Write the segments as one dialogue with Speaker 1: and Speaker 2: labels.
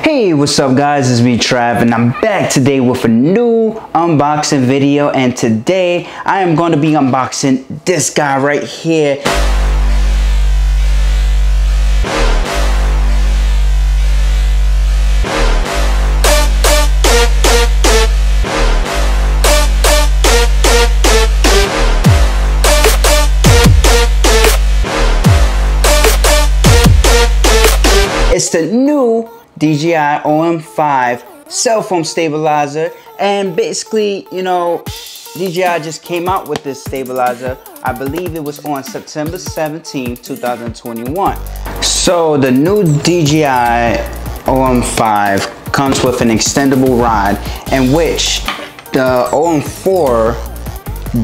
Speaker 1: Hey, what's up guys, it's me Trav and I'm back today with a new unboxing video, and today I am going to be unboxing this guy right here. It's the new DJI OM 5 cell phone stabilizer, and basically, you know, DJI just came out with this stabilizer. I believe it was on September 17th, 2021. So the new DJI OM 5 comes with an extendable rod, in which the OM 4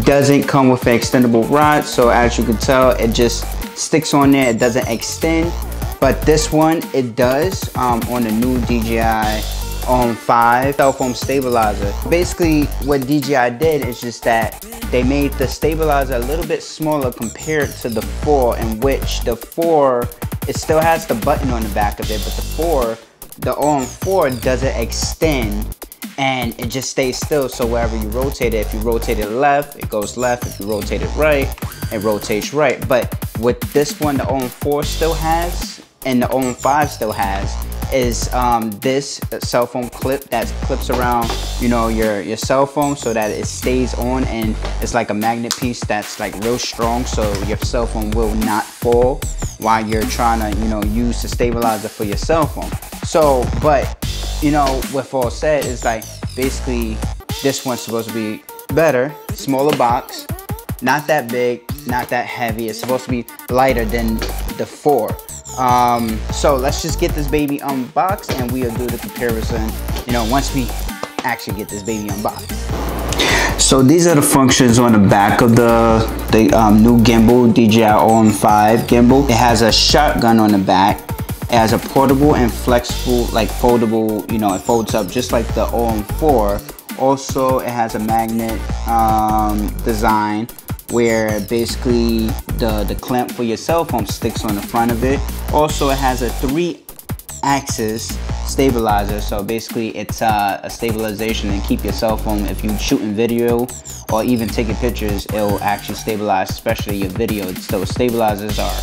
Speaker 1: doesn't come with an extendable rod. So as you can tell, it just sticks on there, it doesn't extend. But this one, it does on the new DJI OM 5 cell phone stabilizer. Basically, what DJI did is just that they made the stabilizer a little bit smaller compared to the 4, in which the 4, it still has the button on the back of it, but the OM 4 doesn't extend and it just stays still. So wherever you rotate it, if you rotate it left, it goes left. If you rotate it right, it rotates right. But with this one, the OM 4 still has, and the OM 5 still has, is this cell phone clip that clips around, you know, your cell phone, so that it stays on, and it's like a magnet piece that's like real strong, so your cell phone will not fall while you're trying to, you know, use the stabilizer for your cell phone. So, but you know, with all said, it's like basically this one's supposed to be better, smaller box, not that big, not that heavy. It's supposed to be lighter than the 4. So let's just get this baby unboxed and we'll do the comparison, you know, once we actually get this baby unboxed. So these are the functions on the back of the new gimbal, DJI OM 5 gimbal. It has a shotgun on the back. It has a portable and flexible, like foldable, you know, it folds up just like the OM 4. Also, it has a magnet design, where basically the clamp for your cell phone sticks on the front of it. Also, it has a 3-axis stabilizer, so basically it's a stabilization and keep your cell phone, if you shooting video or even taking pictures, it will actually stabilize, especially your video. So stabilizers are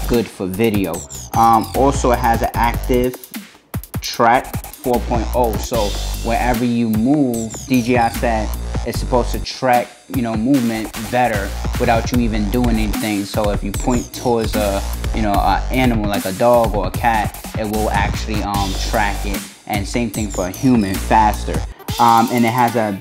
Speaker 1: good for video. Also, it has an ActiveTrack 4.0, so wherever you move, DJI said it's supposed to track, you know, movement better without you even doing anything. So if you point towards a, you know, an animal like a dog or a cat, it will actually track it. And same thing for a human, faster. And it has a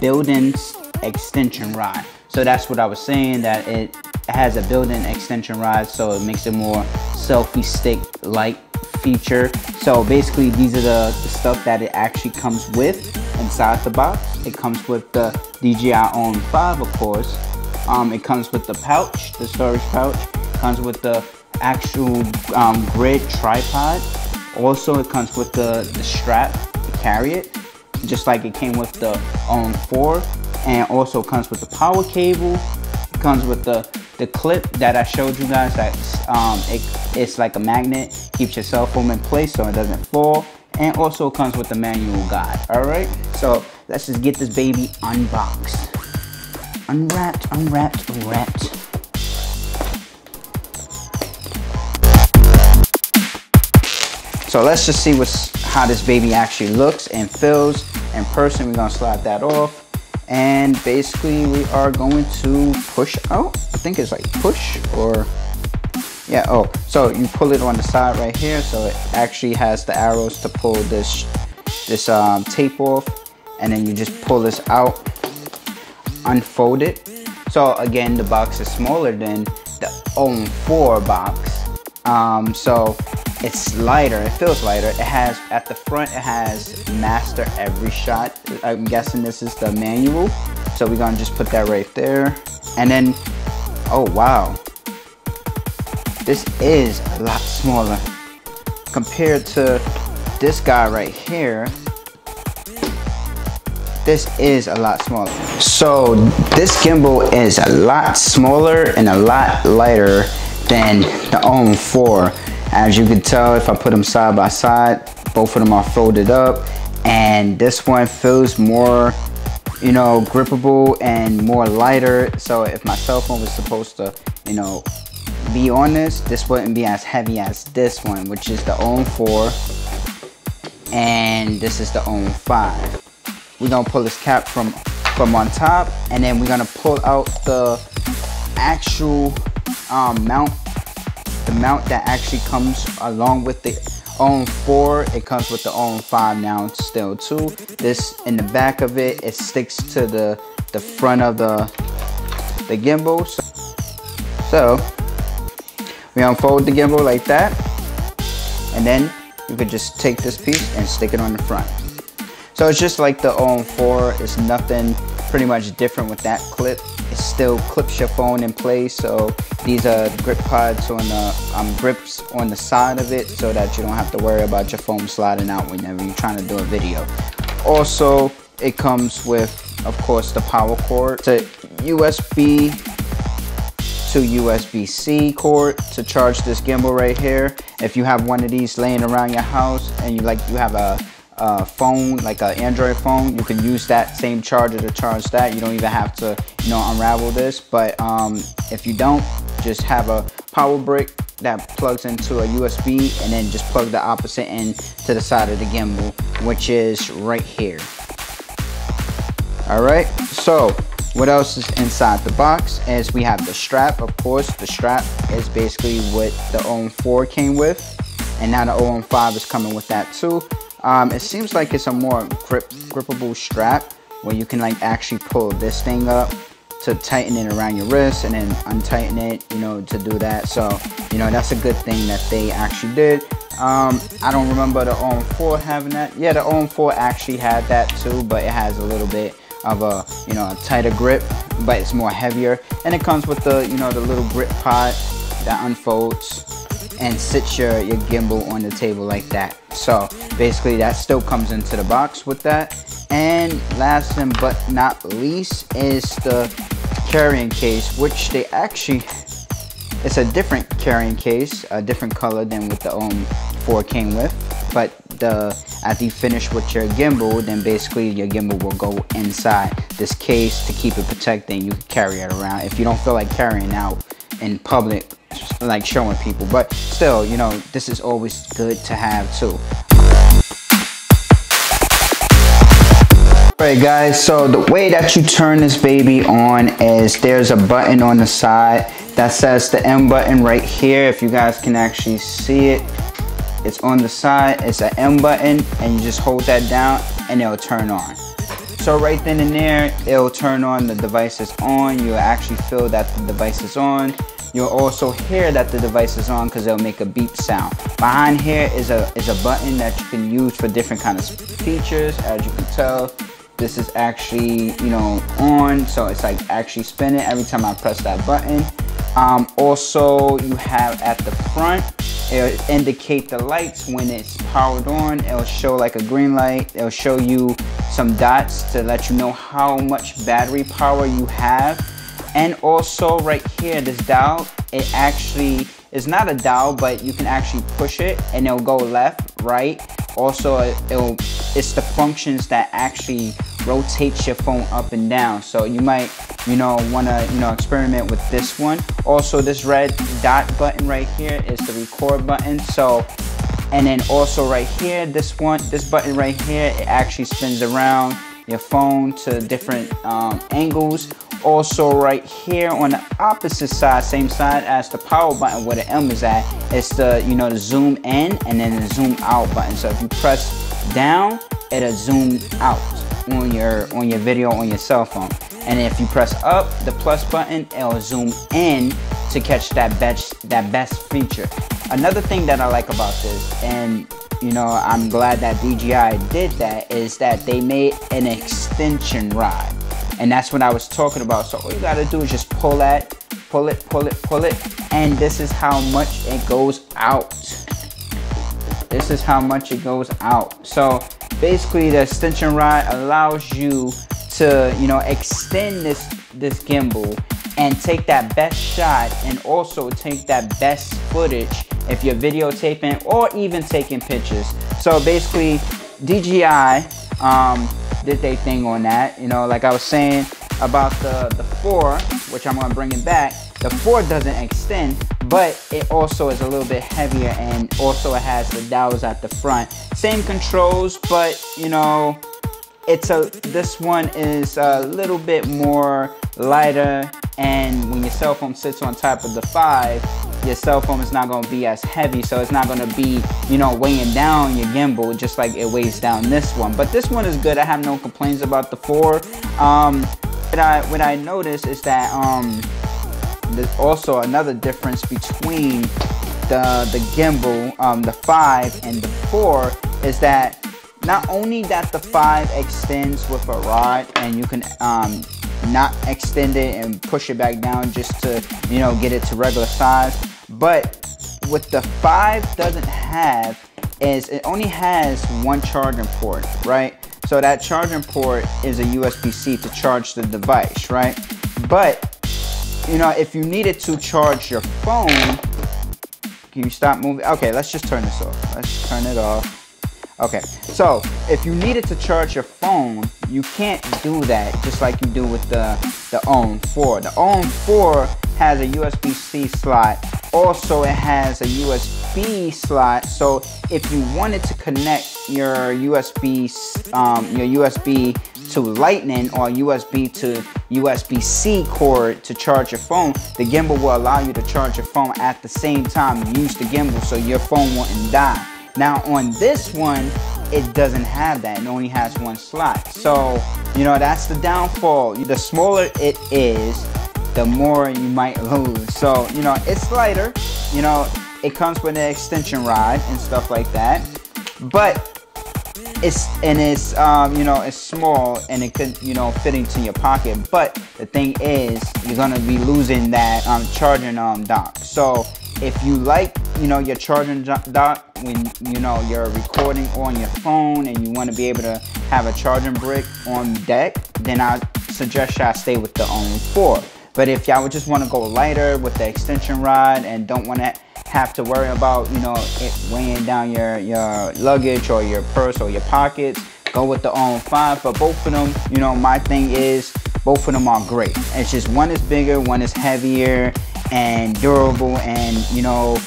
Speaker 1: built-in extension rod. So that's what I was saying, that it has a built-in extension rod, so it makes it more selfie stick like feature. So basically, these are the stuff that it actually comes with inside the box. It comes with the DJI OM 5, of course. It comes with the pouch, the storage pouch. It comes with the actual grid tripod. Also, it comes with the strap to carry it, just like it came with the OM 4. And also comes with the power cable. It comes with the clip that I showed you guys, that it's like a magnet, keeps your cell phone in place so it doesn't fall. And also comes with the manual guide. Alright, so let's just get this baby unboxed. Unwrapped. So let's just see how this baby actually looks and feels in person. We're gonna slide that off. And basically we are going to push out. I think it's like push, or yeah, oh, so you pull it on the side right here, so it actually has the arrows to pull this tape off, and then you just pull this out, unfold it. So again, the box is smaller than the OM 4 box, so it's lighter, it feels lighter. It has, at the front, it has master every shot. I'm guessing this is the manual, so we're gonna just put that right there. And then, oh wow, this is a lot smaller compared to this guy right here. This is a lot smaller. So this gimbal is a lot smaller and a lot lighter than the OM 4. As you can tell, if I put them side by side, both of them are folded up, and this one feels more, you know, grippable and more lighter. So if my cell phone was supposed to, you know, be on this wouldn't be as heavy as this one, which is the OM 4, and this is the OM 5. We're gonna pull this cap from on top, and then we're gonna pull out the actual mount, the mount that actually comes along with the OM 4. It comes with the OM 5 now still too. This in the back of it, it sticks to the front of the gimbal. So we unfold the gimbal like that, and then you could just take this piece and stick it on the front. So it's just like the OM 4. It's nothing pretty much different with that clip. It still clips your phone in place. So these are grip pods on the grips on the side of it, so that you don't have to worry about your phone sliding out whenever you're trying to do a video. Also, it comes with, of course, the power cord. It's a USB to USB-C cord to charge this gimbal right here. If you have one of these laying around your house and you have a phone, like an Android phone, you can use that same charger to charge that. You don't even have to, you know, unravel this. But if you don't, just have a power brick that plugs into a USB, and then just plug the opposite end to the side of the gimbal, which is right here. All right, so what else is inside the box is we have the strap. Of course, the strap is basically what the OM 4 came with, and now the OM 5 is coming with that too. It seems like it's a more grippable strap, where you can like actually pull this thing up to tighten it around your wrist, and then untighten it, you know, to do that. So, you know, that's a good thing that they actually did. I don't remember the OM 4 having that. Yeah, the OM 4 actually had that too, but it has a little bit of a, you know, a tighter grip, but it's more heavier. And it comes with the, you know, the little grip pod that unfolds and sits your gimbal on the table like that. So basically that still comes into the box with that. And last but not least is the carrying case, which they actually, it's a different carrying case, a different color than what the OM 4 came with. But after you finish with your gimbal, then basically your gimbal will go inside this case to keep it protected, and you can carry it around if you don't feel like carrying out in public, like showing people. But still, you know, this is always good to have too. Alright guys, so the way that you turn this baby on is there's a button on the side that says the M button right here. If you guys can actually see it, it's on the side. It's an M button, and you just hold that down and it'll turn on. So right then and there, it'll turn on, the device is on. You'll actually feel that the device is on. You'll also hear that the device is on because it'll make a beep sound. Behind here is a button that you can use for different kinds of features. As you can tell, this is actually, you know, on, so it's like actually spinning every time I press that button. Also, you have at the front, it'll indicate the lights when it's powered on. It'll show like a green light. It'll show you some dots to let you know how much battery power you have. And also right here, this dial, it actually is not a dial, but you can actually push it and it'll go left, right. Also, it's the functions that actually rotates your phone up and down. So you might, you know, want to, you know, experiment with this one. Also, this red dot button right here is the record button. So, and then also right here, this button right here, it actually spins around your phone to different angles. Also right here on the opposite side, same side as the power button where the M is at, it's the, you know, the zoom in and then the zoom out button. So if you press down, it'll zoom out on your video on your cell phone. And if you press up, the plus button, it'll zoom in to catch that best feature. Another thing that I like about this, and you know, I'm glad that DJI did that, is that they made an extension rod. And that's what I was talking about. So all you gotta do is just pull it, and this is how much it goes out. This is how much it goes out. So basically the extension rod allows you to, you know, extend this gimbal and take that best shot, and also take that best footage if you're videotaping or even taking pictures. So basically DJI did their thing on that. You know, like I was saying about the 4, which I'm gonna bring it back. The 4 doesn't extend, but it also is a little bit heavier, and also it has the dowels at the front. Same controls, but you know, this one is a little bit more lighter, and when your cell phone sits on top of the 5, your cell phone is not going to be as heavy, so it's not going to be, you know, weighing down your gimbal just like it weighs down this one. But this one is good. I have no complaints about the 4. What I noticed is that there's also another difference between the gimbal, the 5 and the 4, is that not only that the 5 extends with a rod, and you can not extend it and push it back down just to, you know, get it to regular size, but what the 5 doesn't have is it only has one charging port, right? So that charging port is a USB-C to charge the device, right? But you know, if you needed to charge your phone, can you stop moving? Okay, let's just turn this off. Let's turn it off. Okay, so if you needed to charge your phone, you can't do that just like you do with the OM 4. The OM 4 has a USB-C slot. Also, it has a USB slot. So if you wanted to connect your USB to Lightning or USB to USB-C cord to charge your phone, the gimbal will allow you to charge your phone at the same time. Use the gimbal so your phone won't die. Now on this one, it doesn't have that. It only has one slot. So, you know, that's the downfall. The smaller it is, the more you might lose. So, you know, it's lighter. You know, it comes with an extension rod and stuff like that. But it's you know, it's small, and it could, you know, fit into your pocket. But the thing is, you're gonna be losing that charging dock. So if you like, you know, your charging dock when, you know, you're recording on your phone and you want to be able to have a charging brick on deck, then I suggest y'all stay with the OM 4. But if y'all would just want to go lighter with the extension rod and don't want to have to worry about, you know, it weighing down your luggage or your purse or your pockets, go with the OM 5. But both of them, you know, my thing is both of them are great. It's just one is bigger, one is heavier and durable, and you know,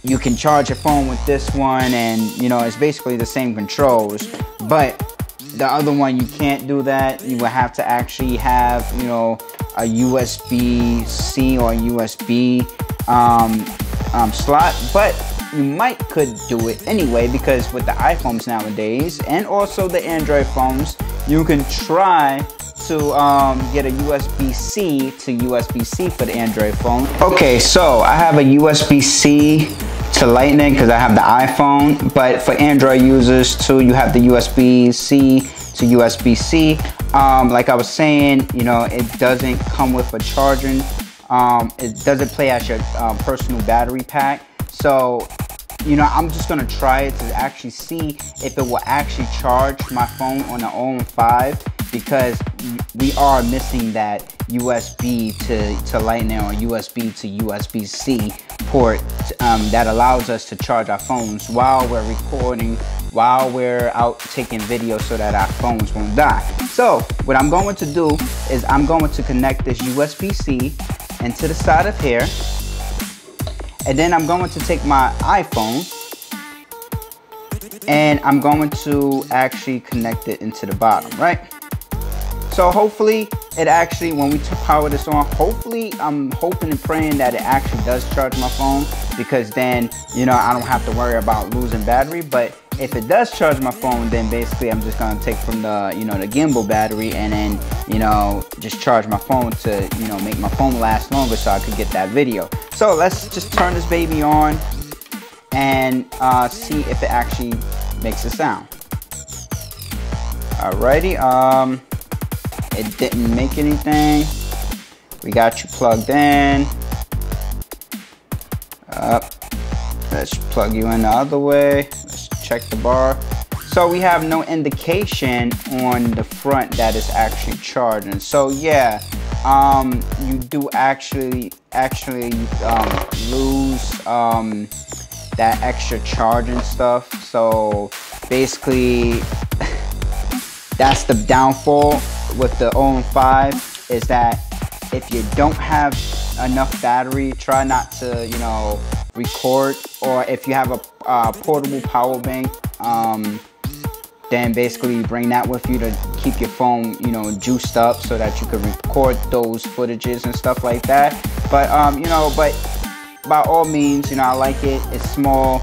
Speaker 1: you can charge your phone with this one, and you know, it's basically the same controls. But the other one, you can't do that. You will have to actually have, you know, a USB-C or USB slot. But you could do it anyway, because with the iPhones nowadays and also the Android phones, you can try to get a USB-C to USB-C for the Android phone. Okay, so I have a USB-C to Lightning because I have the iPhone, but for Android users too, you have the USB-C to USB-C. Like I was saying, you know, it doesn't come with a charging. It doesn't play as your personal battery pack. So, you know, I'm just gonna try it to actually see if it will actually charge my phone on the OM 5, because we are missing that USB to Lightning or USB to USB-C port that allows us to charge our phones while we're recording, while we're out taking video, so that our phones won't die. So what I'm going to do is I'm going to connect this USB-C into the side of here, and then I'm going to take my iPhone and I'm going to actually connect it into the bottom, right? So hopefully it actually, when we power this on, hopefully I'm hoping and praying that it actually does charge my phone, because then, you know, I don't have to worry about losing battery. But if it does charge my phone, then basically I'm just gonna take from the, you know, the gimbal battery, and then, you know, just charge my phone to, you know, make my phone last longer so I could get that video. So let's just turn this baby on and see if it actually makes a sound. Alrighty, it didn't make anything. We got you plugged in. Let's plug you in the other way. Let's check the bar. So we have no indication on the front that it's actually charging. So yeah, you do actually lose that extra charge and stuff. So basically, that's the downfall with the OM5, is that if you don't have enough battery, try not to, you know, record. Or if you have a portable power bank, then basically bring that with you to keep your phone, you know, juiced up so that you can record those footages and stuff like that. But you know, but by all means, you know, I like it. It's small.